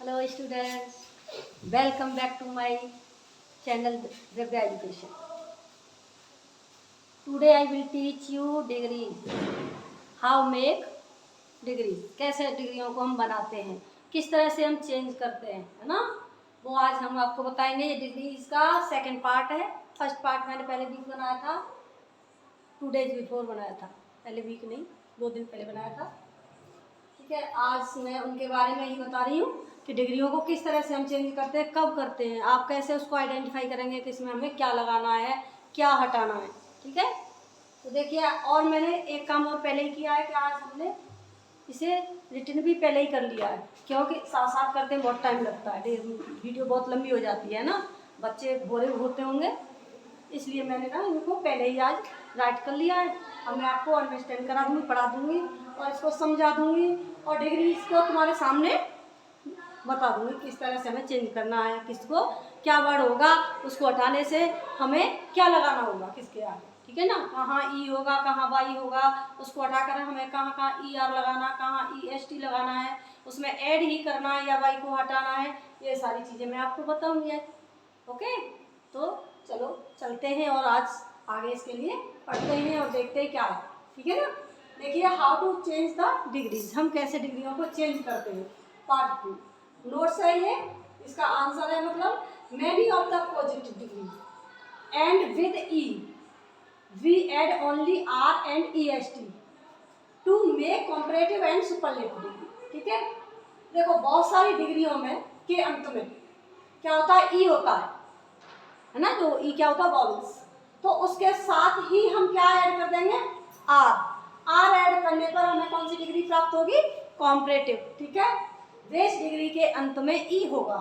Hello students, welcome back to my channel Divya Education. Today I will teach you degrees. How make degrees. कैसे डिग्रियों को हम बनाते हैं, किस तरह से हम चेंज करते हैं, है ना। वो आज हम आपको बताएंगे। ये डिग्रीज का सेकंड पार्ट है। फर्स्ट पार्ट मैंने पहले वीक बनाया था, 2 days बिफोर बनाया था, पहले वीक नहीं 2 दिन पहले बनाया था। ठीक है, आज मैं उनके बारे में ही बता रही हूँ कि डिग्रियों को किस तरह से हम चेंज करते हैं, कब करते हैं, आप कैसे उसको आइडेंटिफाई करेंगे कि इसमें हमें क्या लगाना है, क्या हटाना है। ठीक है, तो देखिए, और मैंने एक काम और पहले ही किया है कि आज हमने इसे रिटर्न भी पहले ही कर लिया है, क्योंकि साथ साथ करते हैं बहुत टाइम लगता है, वीडियो बहुत लंबी हो जाती है ना, बच्चे बोरे होते होंगे, इसलिए मैंने ना इनको पहले ही आज राइट कर लिया है। अब मैं आपको अंडरस्टैंड करा दूँगी, पढ़ा दूँगी और इसको समझा दूँगी और डिग्री इसको तुम्हारे सामने बता दूँगी किस तरह से हमें चेंज करना है, किसको क्या वर्ड होगा उसको हटाने से हमें क्या लगाना होगा किसके आगे। ठीक है ना, कहाँ ई होगा, कहाँ वाई होगा, उसको हटाकर हमें कहाँ कहाँ ई आर लगाना, कहाँ ई एस टी लगाना है, उसमें ऐड ही करना है या वाई को हटाना है, ये सारी चीज़ें मैं आपको बताऊँगी। ओके, तो चलो चलते हैं और आज आगे इसके लिए पढ़ते हैं और देखते हैं क्या है। ठीक है ना, देखिए how to change the degrees, हम कैसे डिग्रियों को चेंज करते हैं। पार्ट 2 नोट्स है ये, इसका आंसर है मतलब many of the positive degree and with E we add only R and E S T to make comparative and superlative degree. ठीक है, देखो बहुत सारी डिग्रियों में के अंत में क्या होता है, ई होता है ना, तो ई क्या होता है, वॉवेल्स, तो उसके साथ ही हम क्या ऐड कर देंगे, आर ऐड करने पर हमें कौन सी डिग्री प्राप्त होगी, कॉम्परेटिव। ठीक है, बेस डिग्री के अंत में ई होगा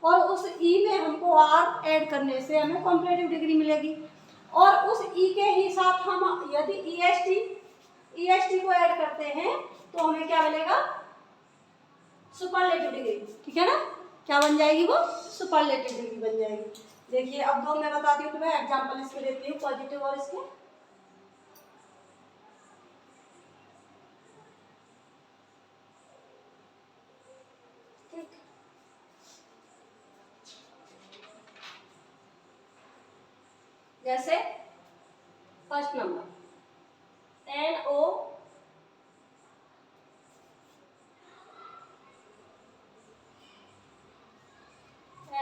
और उस ई में हमको आर ऐड करने से हमें कॉम्परेटिव डिग्री मिलेगी और उस ई के ही साथ हम यदि ई एस टी को ऐड करते हैं तो हमें क्या मिलेगा, सुपरलेटिव डिग्री। ठीक है ना, क्या बन जाएगी वो, सुपरलेटिव डिग्री बन जाएगी। देखिए अब दो मैं बताती हूँ, तो मैं एग्जांपल इसके देती हूँ, पॉजिटिव और इसके। ठीक, जैसे फर्स्ट नंबर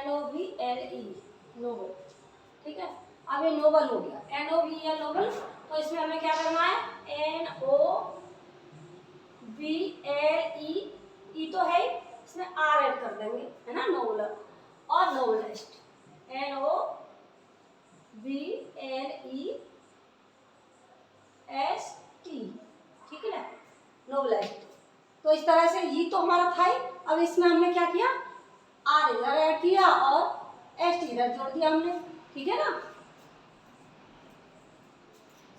NOVLE नोबल। ठीक है, अब ये नोबल हो गया, NOVL नोबल, तो इसमें हमें क्या करना है, NOVLE, ई तो है, इसमें आर ऐड कर देंगे, है ना, नोबलर और नोबलेस्ट, NOBLEST। ठीक है ना, नोबलेस्ट। तो इस तरह से ये तो हमारा था ही, अब इसमें हमने क्या किया, आर इधर ऐड किया और एस टी इधर जोड़ दिया हमने। ठीक है ना,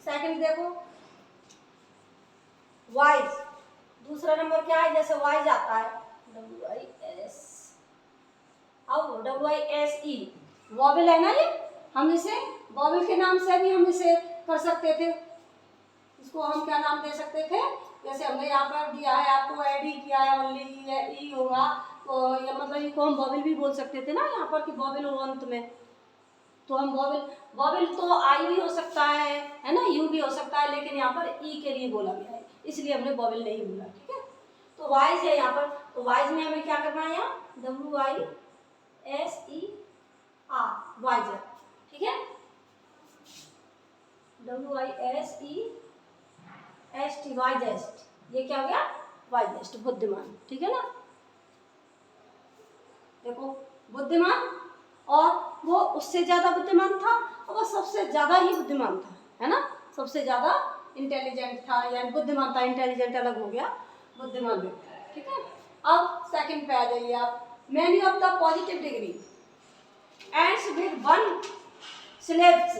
सेकंड देखो वाइज, दूसरा नंबर क्या है, जैसे वाइज आता है WIS, अब WISE वॉवेल है ना, ये हम इसे वॉवेल के नाम से भी हम इसे कर सकते थे, इसको हम क्या नाम दे सकते थे, जैसे हमने यहाँ पर दिया है आपको ऐड ही किया है, ओनली ई होगा, तो ये मतलब इसको हम वॉवेल भी बोल सकते थे ना यहाँ पर कि वॉवेल हो अंत में, तो हम वॉवेल तो आई भी हो सकता है ना, यू भी हो सकता है, लेकिन यहाँ पर ई के लिए बोला गया है, इसलिए हमने वॉवेल नहीं बोला। ठीक है, तो वाइज है यहाँ पर, तो वाइज में हमें क्या करना है, यहाँ WISER वाइजर। ठीक है, WISEST वाइजेस्ट, ये क्या हो गया, वाइजेस्ट, बुद्धिमान। ठीक है ना, देखो बुद्धिमान, और वो उससे ज्यादा बुद्धिमान था और वो सबसे ज्यादा ही बुद्धिमान था, है ना, सबसे ज्यादा इंटेलिजेंट था, यानी बुद्धिमान था, इंटेलिजेंट अलग हो गया, बुद्धिमान भी। ठीक है, अब सेकंड पे आ जाइए आप, many of the positive degree ends with one syllables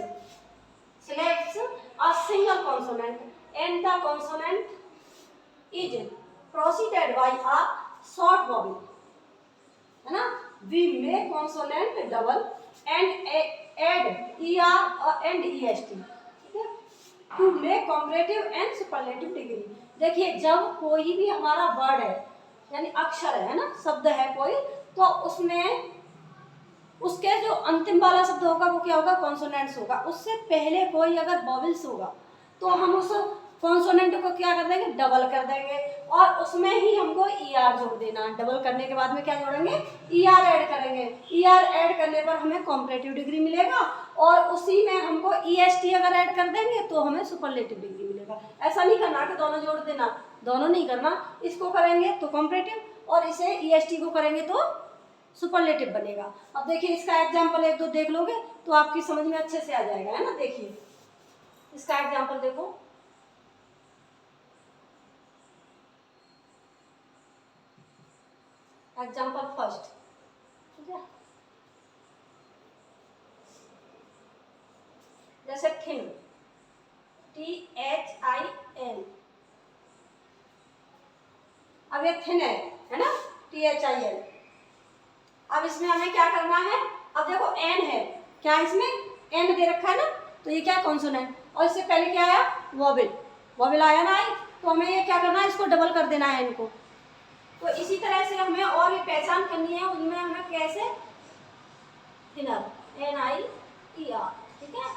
a single consonant and the consonant is preceded by a short vowel, है ना, we make consonant double and add er and est, ठीक है, to make comparative and superlative degree। देखिए जब कोई भी हमारा word है, यानी अक्षर है ना, शब्द है कोई, तो उसमें उसके जो अंतिम वाला शब्द होगा वो क्या होगा, कॉन्सोनेंट्स होगा। उससे पहले कोई अगर वॉवेल्स होगा तो हम उस कॉन्सोनेंट को क्या कर देंगे, डबल कर देंगे, और उसमें ही हमको ER जोड़ देना। डबल करने के बाद में क्या जोड़ेंगे, ER ऐड करेंगे। ER ऐड करने पर हमें कॉम्परेटिव डिग्री मिलेगा, और उसी में हमको EST अगर ऐड कर देंगे तो हमें सुपरलेटिव डिग्री मिलेगा। ऐसा नहीं करना कि दोनों जोड़ देना, दोनों नहीं करना। इसको करेंगे तो कॉम्परेटिव और इसे EST को करेंगे तो सुपरलेटिव बनेगा। अब देखिए इसका एग्जाम्पल एक दो देख लोगे तो आपकी समझ में अच्छे से आ जाएगा, है ना। देखिए इसका एग्जाम्पल देखो, एग्जाम्पल फर्स्ट, ठीक है। जैसे थिन, THIN, अब ये थिन है ना, THIN। अब इसमें हमें क्या करना है, अब देखो एन है, क्या इसमें एन दे रखा है ना, तो ये क्या कॉन्सोनेंट, और इससे पहले क्या आया, वॉवेल, वॉवेल आया ना, आई, तो हमें ये क्या करना है, इसको डबल कर देना है इनको। तो इसी तरह से हमें और भी पहचान करनी है, उनमें हमें कैसे, थिनर, NIER, ठीक है।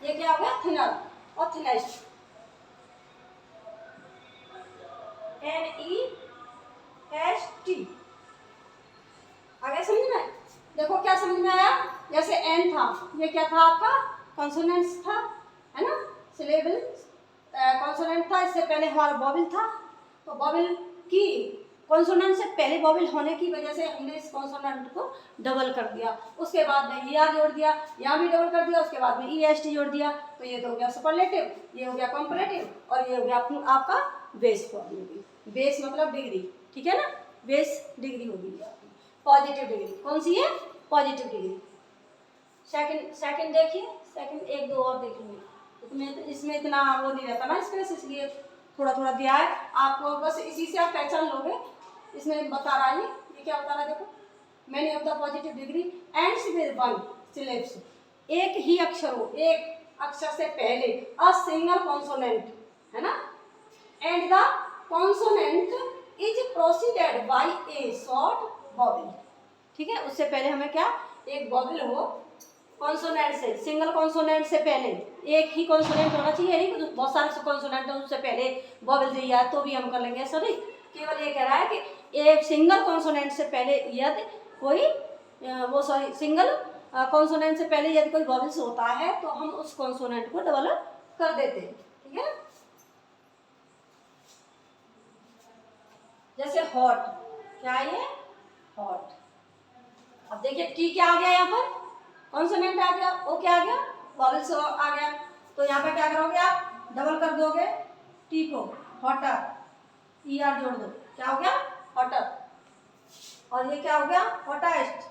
ये क्या हो गया, थिनर, और थिनेस्ट, NEST। आगे समझ में, देखो क्या समझ में आया। जैसे एन था, ये क्या था आपका, कॉन्सोनेंट्स था, है ना, सिलेबल कॉन्सोनेंट था। इससे पहले हमारा वॉवेल था, तो वॉवेल की कॉन्सोनेंट से पहले वॉवेल होने की वजह से हमने इस कॉन्सोनेंट को डबल कर दिया। उसके बाद में ER जोड़ दिया, यहाँ भी डबल कर दिया, उसके बाद में EST जोड़ दिया, तो ये तो हो गया सुपरलेटिव, ये हो गया कॉम्परेटिव, और ये हो गया आपका बेस फॉर्म होगी। बेस मतलब डिग्री, ठीक है ना, बेस डिग्री होगी आपकी, पॉजिटिव डिग्री। कौन सी है, पॉजिटिव डिग्री। सेकंड देखिए, सेकंड एक दो और देख लीजिए, इसमें इतना वो नहीं रहता ना स्पेस, इसलिए थोड़ा थोड़ा दिया है आपको, बस इसी से आप पहचान लोगे। इसमें बता रहा है ये क्या बता रहा है, देखो, many of the positive degree ends with one syllabus, एक ही अक्षर हो, एक अक्षर से पहले, अ सिंगल कॉन्सोनेंट, है ना, and the consonant is proceeded by a short vowel, ठीक है। उससे पहले हमें क्या, एक वॉवेल हो कॉन्सोनेंट से, सिंगल कॉन्सोनेंट से पहले एक ही कॉन्सोनेंट होना चाहिए, नहीं तो बहुत सारे कॉन्सोनेंट है उससे पहले वॉवेल दिया है तो भी हम कर लेंगे, सॉरी। केवल ये कह रहा है कि एक सिंगल कॉन्सोनेंट से पहले यदि कोई वो सॉरी सिंगल कॉन्सोनेंट से पहले यदि कोई वॉवेल्स होता है तो हम उस कॉन्सोनेंट को डबल कर देते हैं, ठीक है। जैसे हॉट, क्या है ये, हॉट। अब देखिए टी क्या आ गया, यहाँ पर कॉन्सोनेंट आ गया, ओ क्या आ गया, वॉवेल्स आ गया, तो यहाँ पे क्या करोगे आप, डबल कर दोगे टी को, हॉटर, ER जोड़ दो, क्या हो गया, हॉटर, और ये क्या हो गया, हॉटेस्ट,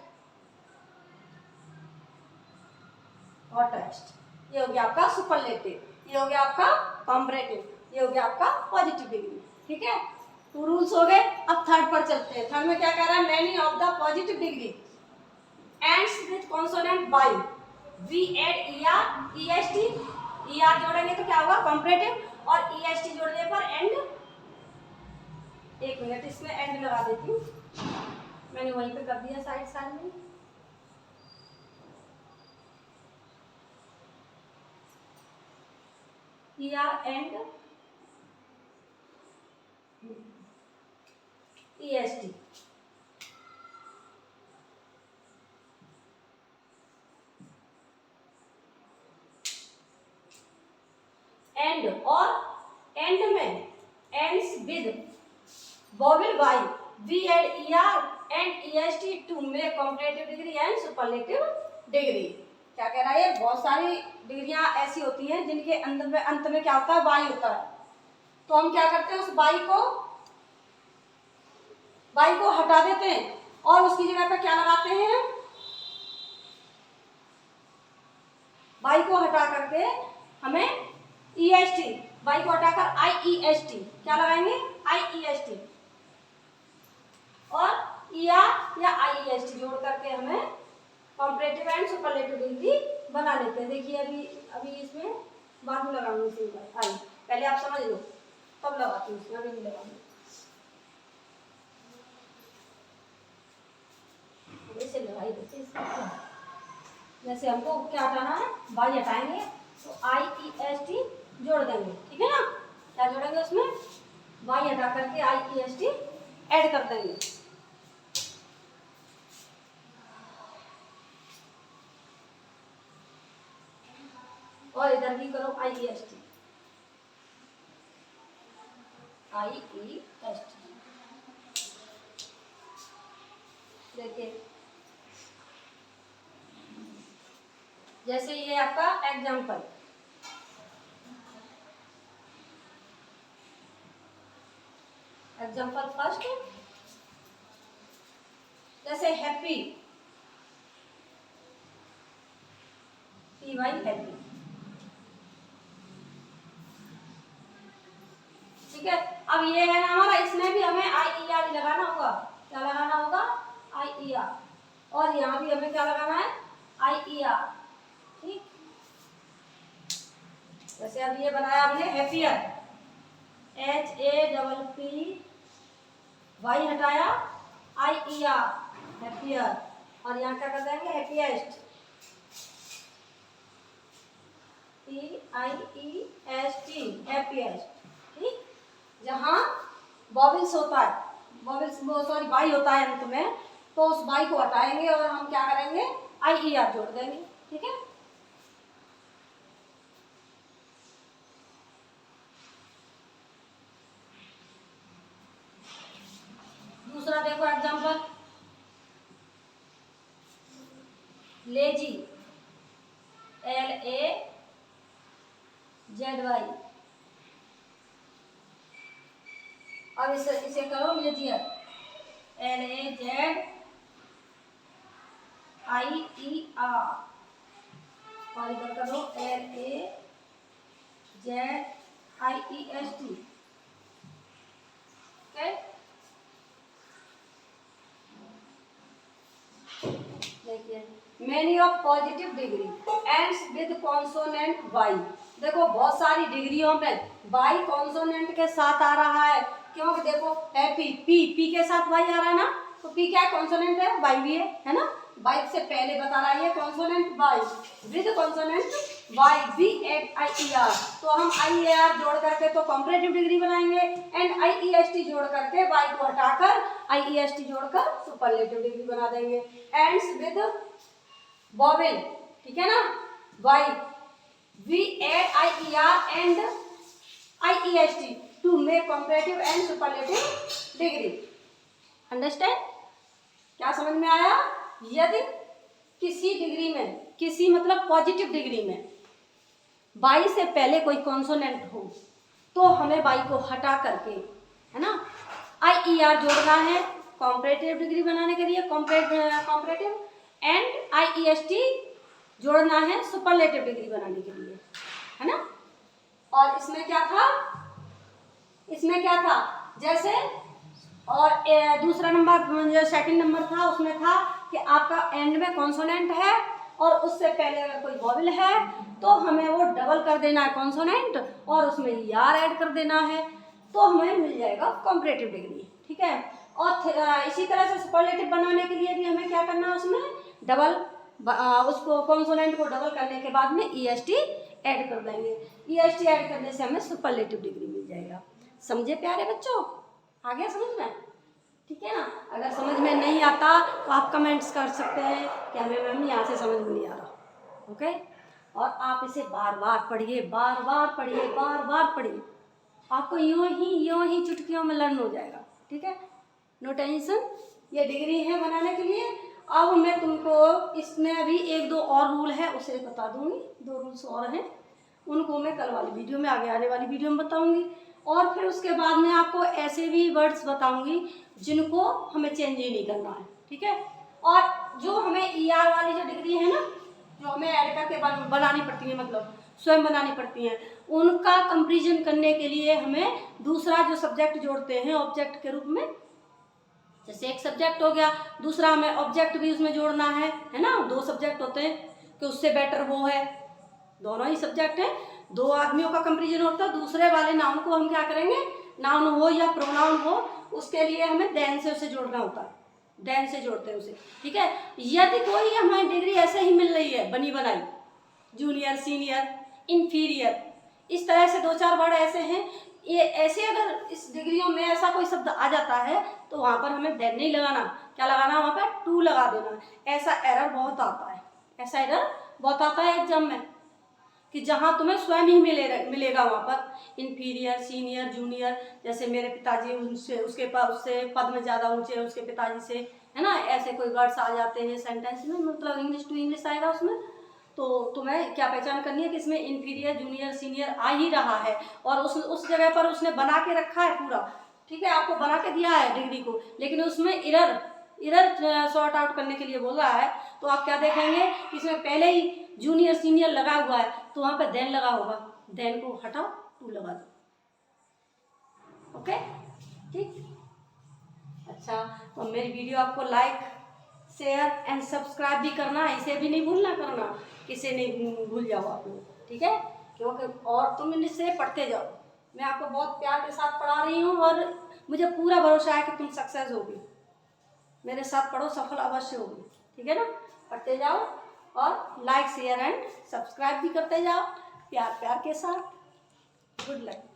हॉटेस्ट। ये हो गया आपका सुपरलेटिव, ये हो गया आपका कॉम्परेटिव, ये हो गया आपका पॉजिटिव डिग्री, ठीक है। टू रूल्स हो गए। अब थर्ड पर चलते हैं। थर्ड में क्या कह रहा है, many of the positive degree ends with consonant y, we add ER, EST, ER जोड़ेंगे तो क्या होगा, कॉम्परेटिव, और EST जोड़ने पर एंड, एक मिनट इसमें एंड लगा देती हूँ, मैंने वहीं पे कर दिया साइड साइड में, ER एंड EST, एंड, और एंड में ends with vowel y, we add ER and EST to make comparative degree and superlative degree। क्या कह रहा है, ये बहुत सारी डिग्रियां ऐसी होती हैं जिनके अंत में क्या होता है, y होता है, तो हम क्या करते हैं, उस y को हटा देते हैं और उसकी जगह पर क्या लगाते हैं, y को हटा करके हमें EST, y को हटाकर IEST, क्या लगाएंगे, IEST, और ER या IEST जोड़ करके हमें कॉम्परेटिव एंड सुपरलेटिव डिग्री बना लेते हैं। देखिए अभी इसमें बाद में लगाऊंगी, पहले आप समझ लो तब लगाती हूँ, इसमें अभी नहीं लगाऊंगी। हटाइए देखिए इसको। जैसे हमको क्या हटाना है, वाई हटाएंगे तो IEST जोड़ देंगे, ठीक है ना। क्या जोड़ेंगे उसमें, वाई हटा करके IEST ऐड कर देंगे। और इधर भी करो IEST। देखिए जैसे ये आपका एग्जाम्पल, एग्जाम्पल फर्स्ट, जैसे हैप्पी, PY हैप्पी, ठीक है। अब ये है ना हमारा, इसमें भी हमें IER लगाना होगा। क्या लगाना होगा, IER। और यहाँ भी हमें क्या लगाना है, IER, ठीक। जैसे अब ये बनाया हमने हैप्पियर, HAPPY हटाया, IER हैप्पियर, और यहाँ क्या कर देंगे, हैप्पीएस्ट, PIEST हैप्पीएस्ट, ठीक। जहाँ वॉवेल्स होता है, वॉवेल्स सॉरी वाई होता है अंत में, तो उस वाई को हटाएंगे और हम क्या करेंगे, IER जोड़ देंगे, ठीक है। दूसरा देखो एग्जांपल, लेजी, LAZY। अब इसे करो लेजियर, LAZIER, और इधर करो LAZIEST, ओके। देखिए many of positive degree ends with consonant Y. देखो बहुत सारी डिग्रियों में वाई कॉन्सोनेंट के साथ आ रहा है, क्योंकि देखो हैप्पी, पी के साथ वाई आ रहा है ना, तो पी क्या है, कॉन्सोनेंट है, वाई भी है ना। वाई से पहले बता रहा है consonant Y, with consonant Y भी एड IER, तो हम IER जोड़ करके तो कॉम्परेटिव डिग्री बनाएंगे, एंड IEST जोड़ करके वाई को हटाकर IEST जोड़कर सुपरलेटिव डिग्री बना देंगे। एंड्स विद वॉवेल, ठीक है ना, Y we add IER and IEST to make comparative and superlative degree. Understand, क्या समझ में आया। यदि किसी डिग्री में, किसी मतलब पॉजिटिव डिग्री में वाई से पहले कोई कॉन्सोनेंट हो, तो हमें वाई को हटा करके, है ना, IER जोड़ना है कॉम्परेटिव डिग्री बनाने के लिए, कॉम्परेटिव, एंड IEST जोड़ना है सुपरलेटिव डिग्री बनाने के लिए, है ना। और इसमें क्या था, इसमें क्या था, जैसे और दूसरा नंबर जो सेकंड नंबर था उसमें था कि आपका एंड में कॉन्सोनेंट है और उससे पहले अगर कोई वॉवेल है तो हमें वो डबल कर देना है कॉन्सोनेंट और उसमें ER ऐड कर देना है, तो हमें मिल जाएगा कॉम्परेटिव डिग्री, ठीक है। और इसी तरह से सुपरलेटिव बनाने के लिए भी हमें क्या करना है, उसमें डबल, उसको कॉन्सोनेंट को डबल करने के बाद में EST ऐड कर देंगे। EST ऐड करने से हमें सुपरलेटिव डिग्री मिल जाएगा। समझे प्यारे बच्चों, आ गया समझ में, ठीक है ना। अगर समझ में नहीं आता तो आप कमेंट्स कर सकते हैं कि हमें मैम यहाँ से समझ में नहीं आ रहा, ओके। और आप इसे बार बार पढ़िए, बार बार पढ़िए, बार बार पढ़िए, आपको यूँ ही चुटकियों में लर्न हो जाएगा, ठीक है। नो टेंशन, ये डिग्री है बनाने के लिए। अब मैं तुमको इसमें अभी एक दो और रूल है उसे बता दूंगी, 2 रूल्स और हैं, उनको मैं कल वाली वीडियो में, आगे आने वाली वीडियो में बताऊंगी। और फिर उसके बाद में आपको ऐसे भी वर्ड्स बताऊंगी जिनको हमें चेंज ही नहीं करना है, ठीक है। और जो हमें ER वाली जो डिग्री है ना, जो हमें ऐड करके बनानी पड़ती है, मतलब स्वयं बनानी पड़ती हैं, उनका कंपैरिजन करने के लिए हमें दूसरा जो सब्जेक्ट जोड़ते हैं ऑब्जेक्ट के रूप में, जैसे एक सब्जेक्ट हो गया, दूसरा हमें ऑब्जेक्ट भी उसमें जोड़ना है ना। 2 सब्जेक्ट होते हैं कि उससे बेटर वो है, दोनों ही सब्जेक्ट हैं, 2 आदमियों का कंपैरिजन होता है। दूसरे वाले नाउन को हम क्या करेंगे, नाउन हो या प्रोनाउन हो, उसके लिए हमें देन से उसे जोड़ना होता है, देन से जोड़ते हैं उसे, ठीक है। यदि कोई हमारी डिग्री ऐसे ही मिल रही है बनी बनाई, जूनियर, सीनियर, इन्फीरियर, इस तरह से 2-4 वर्ड ऐसे हैं, ये ऐसे अगर इस डिग्रियों में ऐसा कोई शब्द आ जाता है तो वहाँ पर हमें देन नहीं लगाना, क्या लगाना, वहाँ पर टू लगा देना। ऐसा एरर बहुत आता है, ऐसा एरर बहुत आता है एग्जाम में, कि जहाँ तुम्हें स्वयं ही मिलेगा वहाँ पर इन्फीरियर, सीनियर, जूनियर। जैसे मेरे पिताजी उससे पद में ज़्यादा ऊंचे हैं उसके पिताजी से, है ना, ऐसे कोई वर्ड्स आ जाते हैं सेंटेंस में, मतलब इंग्लिश टू इंग्लिश आएगा उसमें, तो तुम्हें क्या पहचान करनी है कि इसमें इन्फीरियर, जूनियर, सीनियर आ ही रहा है, और उस जगह पर उसने बना के रखा है पूरा, ठीक है, आपको बना के दिया है डिग्री को, लेकिन उसमें इरर सॉर्ट आउट करने के लिए बोल रहा है। तो आप क्या देखेंगे कि इसमें पहले ही जूनियर सीनियर लगा हुआ है, तो वहाँ पर देन लगा होगा, देन को हटाओ, टू लगा दो, ओके, ठीक। अच्छा, तो मेरी वीडियो आपको लाइक, शेयर एंड सब्सक्राइब भी करना है, इसे भी नहीं भूलना करना, इसे नहीं भूल जाओ आप लोग, ठीक है, क्योंकि और तुम इससे पढ़ते जाओ, मैं आपको बहुत प्यार के साथ पढ़ा रही हूँ और मुझे पूरा भरोसा है कि तुम सक्सेस होगी, मेरे साथ पढ़ो, सफल अवश्य होगी, ठीक है ना। पढ़ते जाओ और लाइक, शेयर एंड सब्सक्राइब भी करते जाओ प्यार प्यार के साथ। Good luck.